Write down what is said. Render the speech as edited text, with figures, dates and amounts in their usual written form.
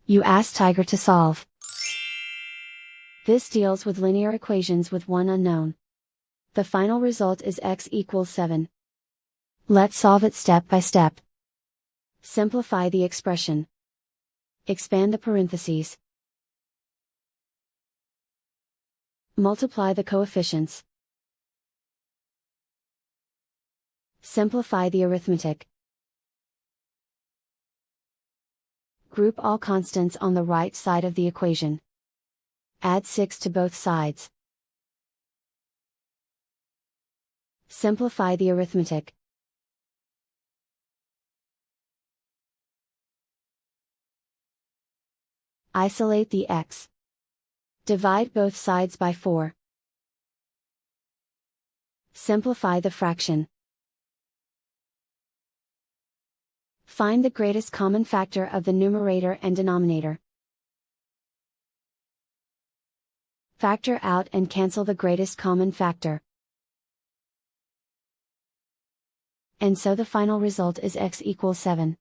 You ask Tiger to solve. This deals with linear equations with one unknown. The final result is x equals 7. Let's solve it step by step. Simplify the expression. Expand the parentheses. Multiply the coefficients. Simplify the arithmetic. Group all constants on the right side of the equation. Add 6 to both sides. Simplify the arithmetic. Isolate the x. Divide both sides by 4. Simplify the fraction. Find the greatest common factor of the numerator and denominator. Factor out and cancel the greatest common factor. And so the final result is x equals 7.